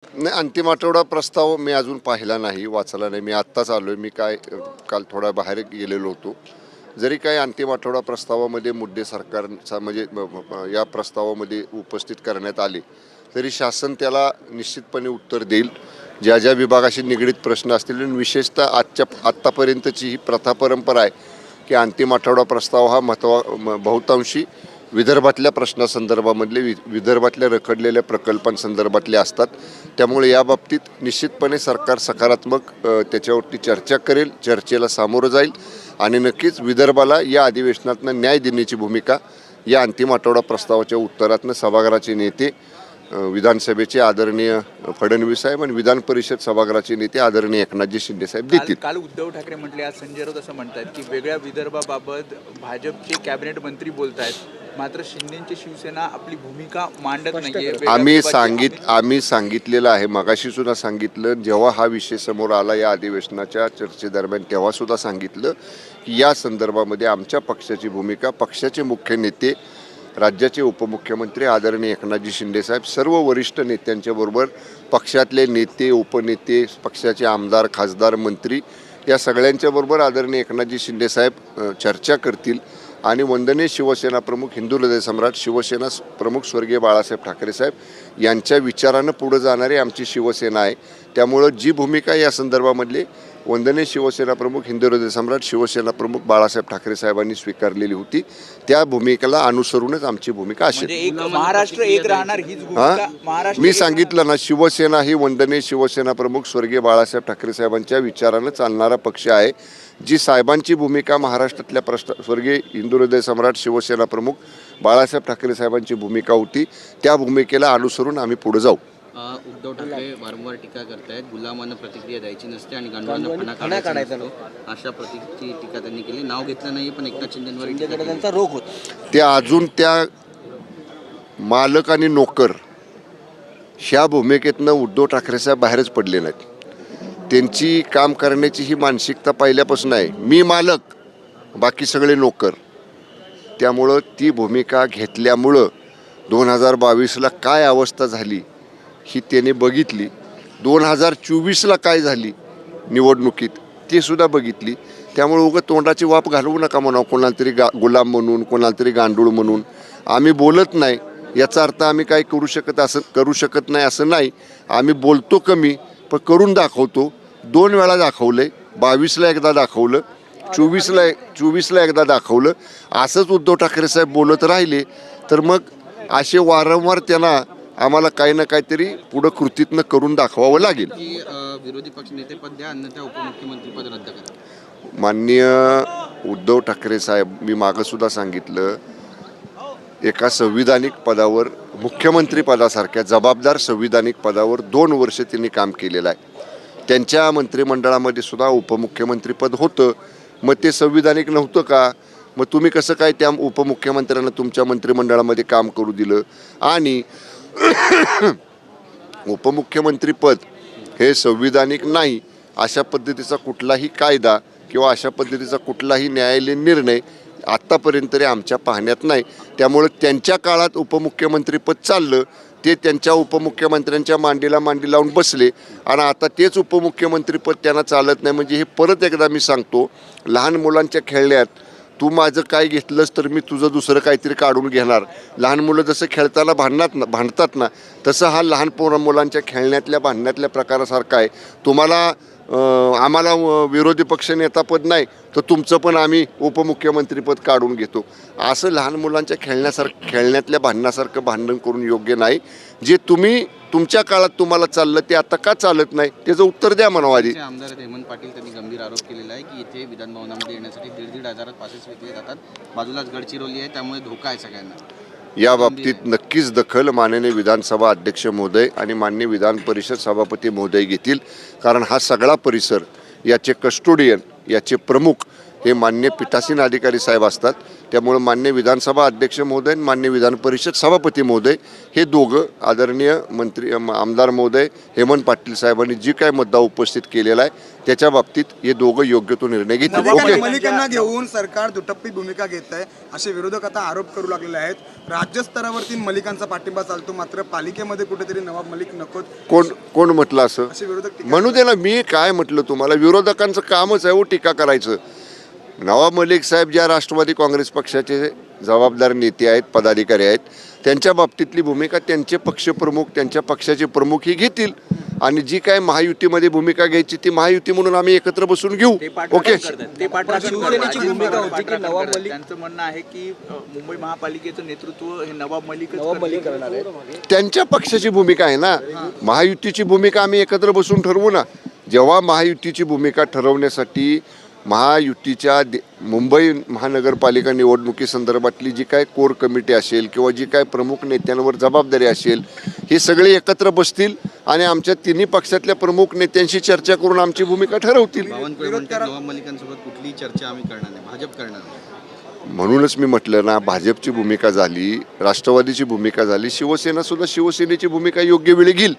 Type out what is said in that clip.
नाही, अंतिम आठवडा प्रस्ताव मी अजून पाहिला नाही, वाचला नाही. मी आत्ताच आलो आहे. मी काल थोडा बाहेर गेलेलो होतो. जरी काही अंतिम आठवडा प्रस्तावामध्ये मुद्दे सरकारचा म्हणजे या प्रस्तावामध्ये उपस्थित करण्यात आले, तरी शासन त्याला निश्चितपणे उत्तर देईल. ज्या ज्या विभागाशी निगडीत प्रश्न असतील आणि विशेषतः आत्तापर्यंतची ही प्रथा परंपरा आहे की अंतिम आठवडा प्रस्ताव हा बहुतांशी विदर्भातल्या प्रश्नासंदर्भामधले विदर्भातल्या रखडलेल्या प्रकल्पांसंदर्भातले असतात. त्यामुळे या बाबतीत निश्चितपणे सरकार सकारात्मक त्याच्यावरती चर्चा करेल, चर्चेला सामोरं जाईल आणि नक्कीच विदर्भाला या अधिवेशनातनं न्याय देण्याची भूमिका या अंतिम आठवडा प्रस्तावाच्या उत्तरातनं सभागृहाचे नेते विधानसभेचे आदरणीय फडणवीस साहेब आणि विधान परिषद सभागृहाचे नेते आदरणीय एकनाथजी शिंदे साहेब देतील. काल उद्धव ठाकरे म्हटले, आज संजय राऊत असं म्हणतात की वेगळ्या विदर्भाबाबत भाजपचे कॅबिनेट मंत्री बोलत आहेत, मात्र शिंदेची शिवसेना आपली भूमिका मांडत नाहीये. आम्ही सांगितलेलं आहे, मगाशी सुद्धा सांगितलं, जेव्हा हा विषय समोर आला या अधिवेशनाच्या चर्चेदरम्यान तेव्हा सुद्धा सांगितलं की या संदर्भामध्ये आमच्या पक्षाची भूमिका, पक्षाचे मुख्य नेते, राज्याचे उपमुख्यमंत्री आदरणीय एकनाथजी शिंदे साहेब, सर्व वरिष्ठ नेत्यांच्या बरोबर पक्षातले नेते, उपनेते, पक्षाचे आमदार, खासदार, मंत्री या सगळ्यांच्या बरोबर आदरणीय एकनाथजी शिंदे साहेब चर्चा करतील आणि वंदनीय शिवसेना प्रमुख, हिंदू हृदय सम्राट, शिवसेना प्रमुख स्वर्गीय बाळासाहेब ठाकरे साहेब यांच्या विचारानं पुढे जाणारी आमची शिवसेना आहे. त्यामुळं जी भूमिका या संदर्भामधली वंदनीय शिवसेना प्रमुख, हिंदू हृदय सम्राट, शिवसेना प्रमुख बाळासाहेब ठाकरे साहेबांनी स्वीकारलेली होती, त्या भूमिकेला अनुसरूनच आमची भूमिका असेल. महाराष्ट्र एक राहणार हीच भूमिका. मी सांगितलं ना, शिवसेना ही वंदनीय शिवसेना प्रमुख स्वर्गीय बाळासाहेब ठाकरे साहेबांच्या विचारानं चालणारा पक्ष आहे. जी साहेबांची भूमिका महाराष्ट्रातल्या स्वर्गीय हिंदू हृदय सम्राट, शिवसेना प्रमुख बाळासाहेब ठाकरे साहेबांची भूमिका होती, त्या भूमिकेला अनुसरून आम्ही पुढे जाऊ. उद्धव ठाकरे वारंवार टीका करतायत, गुलामानं प्रतिक्रिया द्यायची नसते आणि गांडवांना फणा काढायचा नसतो, अशा प्रतीची टीका त्यांनी केली. नाव घेतलं नाही पण एकनाथ शिंदेंवर त्यांचा रोग होता. ते अजून त्या मालक आणि नोकर ह्या भूमिकेतनं उद्धव ठाकरे साहेब बाहेरच पडले नाहीत. त्यांची काम करण्याची ही मानसिकता पहिल्यापासून आहे, मी मालक, बाकी सगळे नोकर. त्यामुळं ती भूमिका घेतल्यामुळं 2022ला काय अवस्था झाली ही त्याने बघितली. 2024ला काय झाली निवडणुकीत ते सुद्धा बघितली. त्यामुळे उगाच तोंडाची वाप घालवू नका म्हणावं, कोणाला तरी गुलाम म्हणून, कोणाला तरी गांडूळ म्हणून. आम्ही बोलत नाही याचा अर्थ आम्ही काय करू शकत नाही असं नाही. आम्ही बोलतो कमी पण करून दाखवतो. 2 वेळा दाखवलंय, 22ला एकदा दाखवलं, 24ला एकदा दाखवलं. असंच उद्धव ठाकरे साहेब बोलत राहिले तर मग असे वारंवार त्यांना आम्हाला काही ना काहीतरी पुढं कृतीतनं करून दाखवावं लागेल. विरोधी पक्षनेतेपद द्या, अन्यथा उपमुख्यमंत्रीपद रद्द करा. माननीय उद्धव ठाकरे साहेब, मी मागंसुद्धा सांगितलं, एका संविधानिक पदावर, मुख्यमंत्री पदासारख्या जबाबदार संविधानिक पदावर 2 वर्ष त्यांनी काम केलेलं आहे. त्यांच्या मंत्रिमंडळामध्ये सुद्धा उपमुख्यमंत्रीपद होतं. मग ते संविधानिक नव्हतं का? मग तुम्ही कसं काय त्या उपमुख्यमंत्र्यांना तुमच्या मंत्रिमंडळामध्ये काम करू दिलं? आणि उपमुख्यमंत्रीपद हे संविधानिक नाही अशा पद्धतीचा कुठलाही कायदा किंवा अशा पद्धतीचा कुठलाही न्यायालयीन निर्णय आत्तापर्यंत तरी आमच्या पाहण्यात नाही. त्यामुळे त्यांच्या काळात उपमुख्यमंत्रीपद चाललं, ते त्यांच्या उपमुख्यमंत्र्यांच्या मांडीला मांडी लावून बसले आणि आता तेच उपमुख्यमंत्रीपद त्यांना चालत नाही. म्हणजे हे परत एकदा मी सांगतो, लहान मुलांच्या खेळण्यात तू माझं काय घेतलंस तर मी तुझं दुसरं काहीतरी काढून घेणार. लहान मुलं जसं खेळताना भांडतात ना, तसं हा लहान मुलांच्या खेळण्यातल्या भांडण्यातल्या प्रकारासारखा आहे. तुम्हाला आम्हाला विरोधी पक्ष नेतापद नाही तर तुमचं पण आम्ही उपमुख्यमंत्रीपद काढून घेतो. असं लहान मुलांच्या खेळण्यातल्या भांडणासारखं भांडण करून योग्य नाही. जे तुमच्या काळात तुम्हाला चाललं ते आता का चालत नाही त्याचं उत्तर द्या म्हणावं आधी. आमदार हेमंत पाटील त्यांनी गंभीर आरोप केलेला आहे की इथे विधानभवनामध्ये येण्यासाठी 1,500 पासेस विकले जातात, बाजूलाच गडचिरोली आहे, त्यामुळे धोका आहे सगळ्यांना. या बाबतीत नक्कीच दखल माननीय विधानसभा अध्यक्ष महोदय आणि माननीय विधान परिषद सभापती महोदय घेतील. कारण हा सगळा परिसर, याचे कस्टोडियन, याचे प्रमुख हे माननीय पीठासीन अधिकारी साहेब असतात. त्यामुळं मान्य विधानसभा अध्यक्ष महोदय आणि मान्य विधान परिषद सभापती महोदय हे दोघं आदरणीय मंत्री आमदार महोदय हेमंत पाटील साहेबांनी जी काय मुद्दा उपस्थित केलेला आहे त्याच्या बाबतीत हे दोघं योग्य तो निर्णय घेतील. ओके. मलिकांना घेऊन सरकार दुटप्पी भूमिका घेत आहे असे विरोधक आता आरोप करू लागलेले आहेत. राज्यस्तरावरती मलिकांचा पाठिंबा चालतो, मात्र पालिकेमध्ये कुठेतरी नवाब मलिक नको कोण म्हटलं असं? असे विरोधक म्हणू दे ना, मी काय म्हटलं तुम्हाला, विरोधकांचं कामच आहे हो टीका करायचं. नवाब मलिक साहेब ज्या राष्ट्रवादी काँग्रेस पक्षाचे जबाबदार नेते आहेत, पदाधिकारी आहेत, त्यांच्या बाबतीतली भूमिका त्यांचे पक्षप्रमुख, त्यांच्या पक्षाचे प्रमुख ही घेतील आणि जी काय महायुतीमध्ये भूमिका घ्यायची ती महायुती म्हणून आम्ही एकत्र बसून घेऊ. ओके. शिवसेनेची भूमिका होती की नवाब मलिक, त्यांचं म्हणणं आहे की मुंबई महापालिकेचं नेतृत्व हे नवाब मलिक करणार आहे. त्यांच्या पक्षाची भूमिका आहे ना, महायुतीची भूमिका आम्ही एकत्र बसून ठरवू ना. जेव्हा महायुतीची भूमिका ठरवण्यासाठी महायुतीच्या मुंबई महानगरपालिका निवडणुकीसंदर्भातली जी काय कोर कमिटी असेल किंवा जी काय प्रमुख नेत्यांवर जबाबदारी असेल ही सगळी एकत्र बसतील आणि आमच्या तिन्ही पक्षातल्या प्रमुख नेत्यांशी चर्चा करून आमची भूमिका ठरवतील. बावनकुळे म्हणतात नवाब मलिकांसोबत कुठलीही चर्चा आम्ही करणार नाही, भाजप करणार नाही. म्हणूनच मी म्हटलं ना, भाजपची भूमिका झाली, राष्ट्रवादीची भूमिका झाली, शिवसेना सुद्धा शिवसेनेची भूमिका योग्य वेळी घेईल.